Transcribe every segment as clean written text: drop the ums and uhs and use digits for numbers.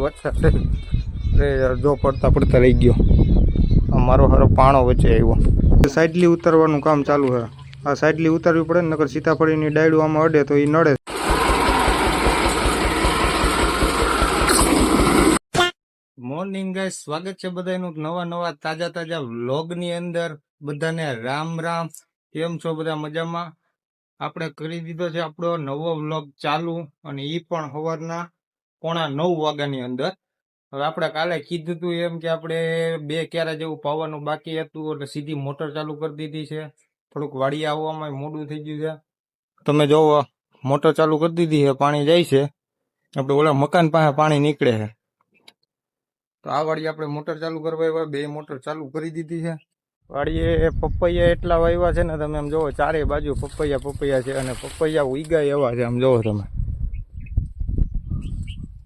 વરસાદ જો પડતા પડતા લઈ ગયો. મારો હારો પાણો વચ્ચે આવ્યો. સાઈડલી ઉતારવાનું કામ ચાલુ છે. આ સાઈડલી ઉતારવી પડે ને, નકર સીતાફળીની ડાયડું આમાં અડે તો એ નડે. મોર્નિંગ ગાઈસ, સ્વાગત છે બધાનું નવા તાજા વ્લોગની અંદર. બધાને રામ રામ. કેમ છો બધા? મજામાં? આપણે કરી દીધો છે આપણો નવો વ્લોગ ચાલુ, અને એ પણ સવારના 8:45 વાગ્યાની અંદર. હવે આપણે કાલે કીધું હતું એમ કે આપણે 2 ક્યારે જેવું પાવાનું બાકી હતું, એટલે સીધી મોટર ચાલુ કરી દીધી છે. થોડુંક વાડી આવવામાં મોડું થઈ ગયું છે. તમે જોવો, મોટર ચાલુ કરી દીધી છે, પાણી જાય છે. આપણે ઓલા મકાન પાસે પાણી નીકળે છે. તો આ વાડી આપણે મોટર ચાલુ કરવા આવ્યા. 2 મોટર ચાલુ કરી દીધી છે. વાડીએ પપૈયા એટલા વાવ્યા છે ને, તમે આમ જોવો, ચારે બાજુ પપૈયા છે, અને પપૈયા ઉગાય એવા છે. આમ જોવો તમે,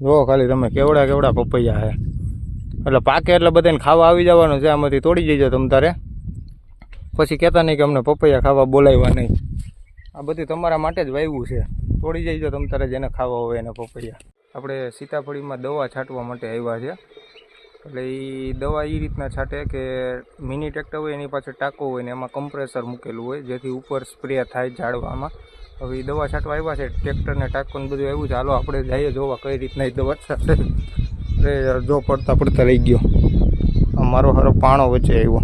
જોવો ખાલી તમે કેવડા પપૈયા છે. એટલે પાકે એટલે બધાને ખાવા આવી જવાનું છે. આમાંથી તોડી જજો તમ તારે. પછી કહેતા નહીં કે અમને પપૈયા ખાવા બોલાવ્યા નહીં. આ બધું તમારા માટે જ વાવ્યું છે. તોડી જજો તમ તારે, જેને ખાવા હોય એને પપૈયા. આપણે સીતાફળીમાં દવા છાંટવા માટે આવ્યા છે. એટલે એ દવા એ રીતના છાંટે કે મિની ટ્રેક્ટર હોય એની પાછળ ટાંકો હોય ને એમાં કમ્પ્રેસર મૂકેલું હોય, જેથી ઉપર સ્પ્રે થાય ઝાડવામાં. હવે એ દવા છાંટવા આવ્યા છે. ટ્રેક્ટરને ટાંકોને બધું આવ્યું છે. હાલો આપણે જઈએ જોવા કઈ રીતના એ દવા છાંટે. જો પડતા લઈ ગયો. મારો હારો પાણો વચ્ચે આવ્યો.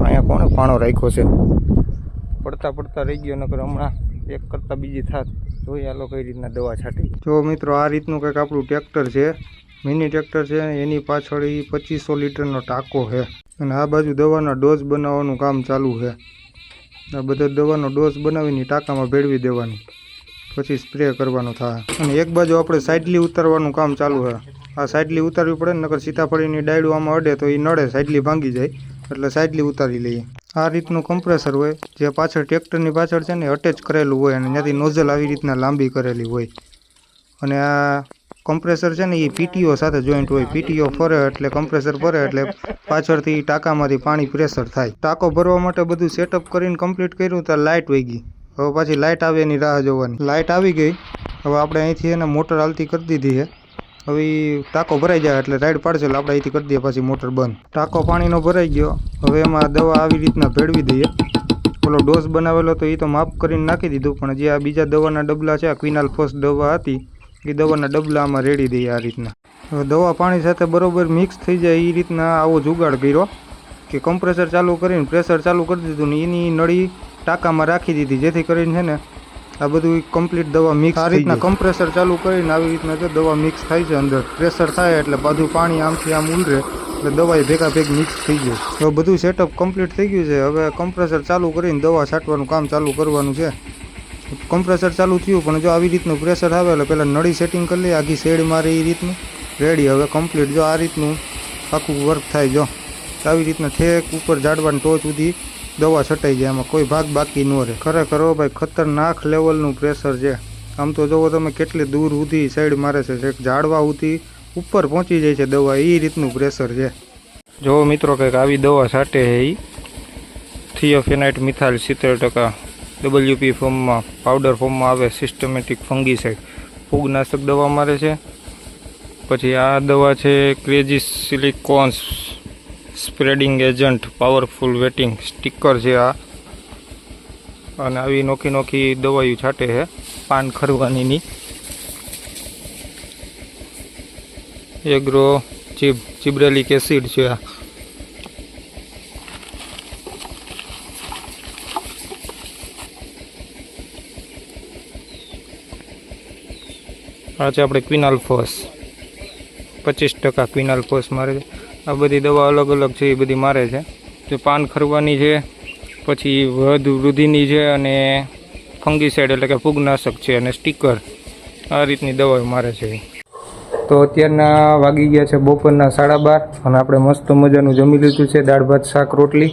અહીંયા કોણે પાણો રાખ્યો છે? પડતા રહી ગયો. નકર હમણાં એક કરતાં બીજી થાત. જોઈએ હાલો કઈ રીતના દવા છાંટી. જો મિત્રો, આ રીતનું કંઈક આપણું ટ્રેક્ટર છે, મિની ટ્રેક્ટર છે. એની પાછળ 2500 લીટરનો ટાંકો છે, અને આ બાજુ દવાના ડોઝ બનાવવાનું કામ ચાલુ છે. આ બધા દવાનો ડોઝ બનાવીને ટાંકામાં ભેળવી દેવાની, પછી સ્પ્રે કરવાનો થાય. અને એક બાજુ આપણે સાઈડલી ઉતારવાનું કામ ચાલુ છે. આ સાઈડલી ઉતારવી પડે ને, નકર સીતાફળીની ડાયડું આમાં અડે તો એ નડે, સાઈડલી ભાંગી જાય. એટલે સાઈડલી ઉતારી લઈએ. આ રીતનું કમ્પ્રેસર હોય, જે પાછળ ટ્રેક્ટરની પાછળ છે ને અટેચ કરેલું હોય, અને ત્યાંથી નોઝલ આવી રીતના લાંબી કરેલી હોય. અને આ કમ્પ્રેસર છે ને એ પીટીઓ સાથે જોઈન્ટ હોય. પીટીઓ ફરે એટલે કમ્પ્રેસર ફરે એટલે પાછળથી ટાંકામાંથી પાણી પ્રેશર થાય. ટાંકો ભરવા માટે બધું સેટઅપ કરીને કમ્પ્લીટ કર્યું તો લાઇટ વહી ગઈ. હવે પાછી લાઇટ આવે એની રાહ જોવાની. લાઇટ આવી ગઈ. હવે આપણે અહીંથી એને મોટર હાલતી કરી દીધી છે. હવે ટાંકો ભરાઈ જાય એટલે રાઈડ પાડશે એટલે આપણે અહીંથી કરી દઈએ પાછી મોટર બંધ. ટાંકો પાણીનો ભરાઈ ગયો. હવે એમાં દવા આવી રીતના ભેળવી દઈએ. ઓલો ડોઝ બનાવેલો તો એ તો માપ કરીને નાખી દીધું, પણ જે આ બીજા દવાના ડબલા છે, આ ક્વિનાલ ફર્સ્ટ દવા હતી, એ દવાના ડબલામાં રેડી દઈએ આ રીતના. હવે દવા પાણી સાથે બરોબર મિક્સ થઈ જાય એ રીતના આવો જુગાડ કર્યો કે કમ્પ્રેસર ચાલુ કરીને પ્રેશર ચાલુ કરી દીધું ને એની નળી ટાંકામાં રાખી દીધી, જેથી કરીને છે ને આ બધું કમ્પ્લીટ દવા મિક્સ. આ રીતના કમ્પ્રેસર ચાલુ કરીને આવી રીતના જો દવા મિક્સ થાય છે. અંદર પ્રેશર થાય એટલે બધું પાણી આમથી આમ ઉલરે એટલે દવા ભેગા મિક્સ થઈ ગયું. હવે બધું સેટઅપ કમ્પ્લીટ થઈ ગયું છે. હવે કમ્પ્રેસર ચાલુ કરીને દવા છાંટવાનું કામ ચાલુ કરવાનું છે. કમ્પ્રેસર ચાલુ થયું, પણ જો આવી રીતનું પ્રેશર આવે એટલે પહેલાં નળી સેટિંગ કરી લઈએ, આખી શેડ મારે એ રીતનું રેડી. હવે કમ્પ્લીટ જો આ રીતનું આખું વર્ક થાય. જો આવી રીતના ઠેક ઉપર ઝાડવાની ટોચ સુધી દવા છટાઈ જાય, એમાં કોઈ ભાગ બાકી ન રહે. ખરેખર ભાઈ ખતરનાક લેવલનું પ્રેશર છે. આમ તો જોવો તમે કેટલી દૂર સુધી સાઈડ મારે છે, ઝાડવા સુધી ઉપર પહોંચી જાય છે દવા, એ રીતનું પ્રેશર છે. જો મિત્રો કંઈક આવી દવા છાંટે છે એ થિયોફેનાઇટ મિથાઇલ 70% WP ફોર્મમાં, પાવડર ફોર્મમાં આવે. સિસ્ટમેટિક ફંગીસાઇડ ફૂગનાશક દવા મારે છે. પછી આ દવા છે crazy silicones spreading agent powerful wetting sticker છે આ. અને આવી નોખી દવાઓ છાંટે છે પાન ખરવાનીની. એગ્રો જીબ્રેલિક એસિડ છે આ. આ છે આપણે ક્વિનાલ ફોસ 25% ક્વિનાલ ફોસ મારે છે. આ બધી દવા અલગ અલગ છે, એ બધી મારે છે. જે પાન ખરવાની છે, પછી વધુ વૃદ્ધિની છે, અને ફંગીસાઇડ એટલે કે ફૂગનાશક છે, અને સ્ટીકર. આ રીતની દવાઓ મારે છે. તો અત્યારના વાગી ગયા છે બપોરના 12:30, અને આપણે મસ્ત મજાનું જમી લીધું છે. દાળ ભાત શાક રોટલી.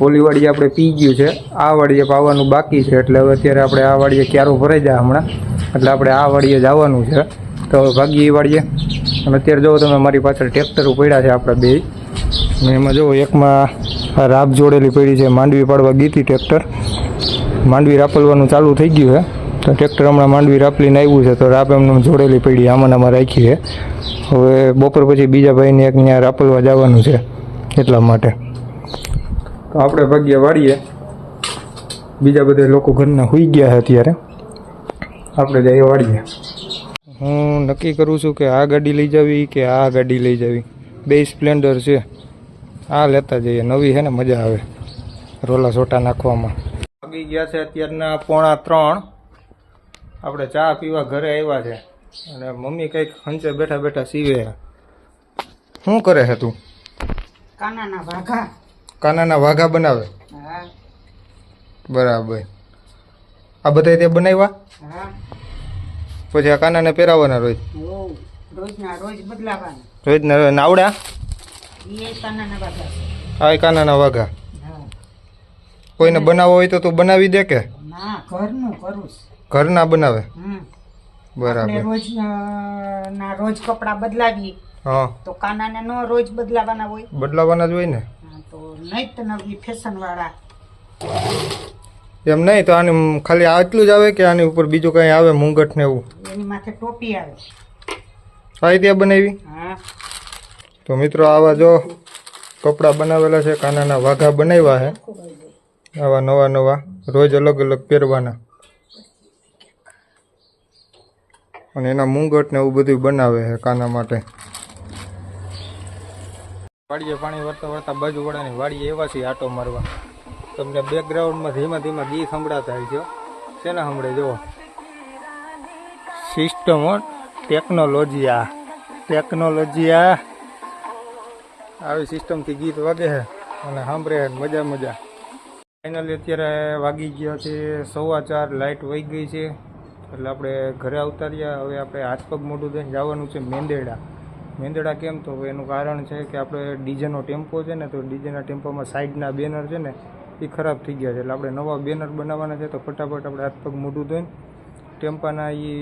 ઓલી વાડીએ આપણે પી ગયું છે, આ વાડીએ પાવાનું બાકી છે. એટલે હવે અત્યારે આપણે આ વાડીએ ક્યારો ભરાઈ જાય હમણાં, એટલે આપણે આ વાડીએ જવાનું છે. તો ભાગીએ એ વાડીએ. અને અત્યારે જુઓ તમે મારી પાછળ ટ્રેક્ટરો પડ્યા છે આપણા 2. અને એમાં જુઓ એકમાં આ રાપ જોડેલી પડી છે. માંડવી પાડવા ગીતી ટ્રેક્ટર. માંડવી રાપલવાનું ચાલુ થઈ ગયું છે. તો ટ્રેક્ટર હમણાં માંડવી રાપલીને આવ્યું છે, તો રાપ એમને જોડેલી પડી આમાં રાખી છે. હવે બપોર પછી બીજા ભાઈને એક ત્યાં રાપલવા જવાનું છે એટલા માટે. તો આપણે ભાગ્યા વાળીએ, બીજા બધા લોકો ઘરના સૂઈ ગયા છે અત્યારે, આપણે જઈએ વાળીએ. હું નક્કી કરું છું કે આ ગાડી લઈ જવી કે આ ગાડી લઈ જવી. બે સ્પ્લેન્ડર છે, આ લેતા જઈએ, નવી છે ને મજા આવે રોલા સોટા નાખવામાં. વાગી ગયા છે અત્યારના 2:45. આપણે ચા પીવા ઘરે આવ્યા છે અને મમ્મી કંઈક હંચે બેઠા બેઠા સીવે. શું કરે છે તું? કાનાના વાઘા. કાનાના વાઘા બનાવે? હા. બરાબર. આ બધા તે બનાવ્યા? હા. પછી આ કાનાને પહેરાવવાના રોજ? રોજના રોજ બદલાવાના. રોજના રોજ નાવડા? એ કાનાના વાઘા છે. આ કાનાના વાઘા. હા. કોઈને બનાવવો હોય તો તું બનાવી દે કે? ના, ઘરનું કરું છું. ઘરના બનાવે? આપણે બરાબર. રોજના રોજ કપડાં બદલાવીએ. હા. તો કાનાને નો રોજ બદલાવાના હોય? બદલાવાના જ હોય ને. તો નૈત નવી ફેશન વાળા. એમ નહીં તો આની ખાલી આટલું જ આવે કે આની ઉપર બીજું કઈ આવે, મુંગટ ને એવું? એની માથે ટોપી આવે. આ ત્યાં બનાવી? હા. તો મિત્રો આવા જો કપડાં બનાવેલા છે, કાનાના વાઘા બનાવ્યા છે આવા નવા નવા, રોજ અલગ અલગ પહેરવાના. અને એના મુંગટ ને એવું બધું બનાવે છે કાના માટે. વાડીએ પાણી વળતા વળતા બાજુ વડાની વાડીએ એવા છે આટો મારવા. તમને બેકગ્રાઉન્ડમાં ધીમા ધીમા ગીત સંભળાતા હોય છે. શેના સંભળે જુઓ? System, technology. આ ટેકનોલોજી, આ આવી સિસ્ટમથી ગીત વાગે છે અને સાંભળે મજા મજા. ફાઇનલી અત્યારે વાગી ગયા છે 4:15, લાઇટ વહી ગઈ છે એટલે આપણે ઘરે આવતા રહ્યા. હવે આપણે હાથ પગ મોઢું દઈને જવાનું છે મેંદેડા. મેંદેડા કેમ? તો એનું કારણ છે કે આપણે ડીજેનો ટેમ્પો છે ને, તો ડીજેના ટેમ્પોમાં સાઈડના બેનર છે ને એ ખરાબ થઈ ગયા છે એટલે આપણે નવા બેનર બનાવવાના છે. તો ફટાફટ આપણે હાથ પગ મોઢું ધોઈને ટેમ્પાના એ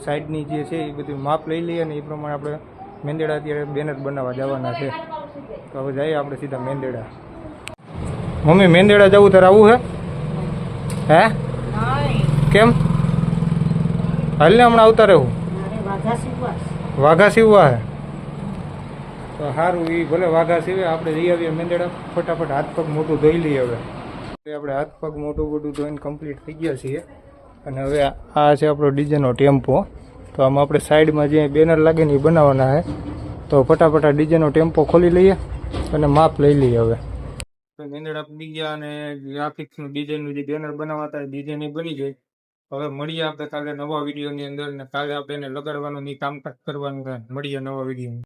સાઈડની જે છે એ બધું માપ લઈ લઈએ ને એ પ્રમાણે આપણે મેંદેડા અત્યારે બેનર બનાવવા જવાના છે. તો હવે જઈએ આપણે સીધા મેંદેડા. મમ્મી મેંદેડા જવું તારે આવું હે? કેમ? હાલ ને હમણાં આવતા રહેવું. વાઘા સીવવા હે? તો સારું, એ ભલે વાઘા સીવે, આપણે જઈ આવીએ મેંદેડા. ફટાફટ હાથ પગ મોટું ધોઈ લઈએ. હવે આપણે હાથ પગ મોટું મોટું ધોઈને કમ્પ્લીટ થઈ ગયા છીએ અને હવે આ છે આપણો ડીજેનો ટેમ્પો. તો આમાં આપણે સાઈડમાં જે બેનર લાગે ને એ બનાવવાના છે. તો ફટાફટ આ ડીજેનો ટેમ્પો ખોલી લઈએ અને માપ લઈ લઈએ. હવે મેંદેડા પડી ગયા અને ગ્રાફિક્સનું ડીજેનું જે બેનર બનાવતા એ ડીજે ની બની ગઈ. હવે મળીએ આપણે કાલે નવા વિડીયોની અંદર, ને કાલે આપણે એને લગાડવાનું કામકાજ કરવાનું. મળીએ નવા વિડીયો.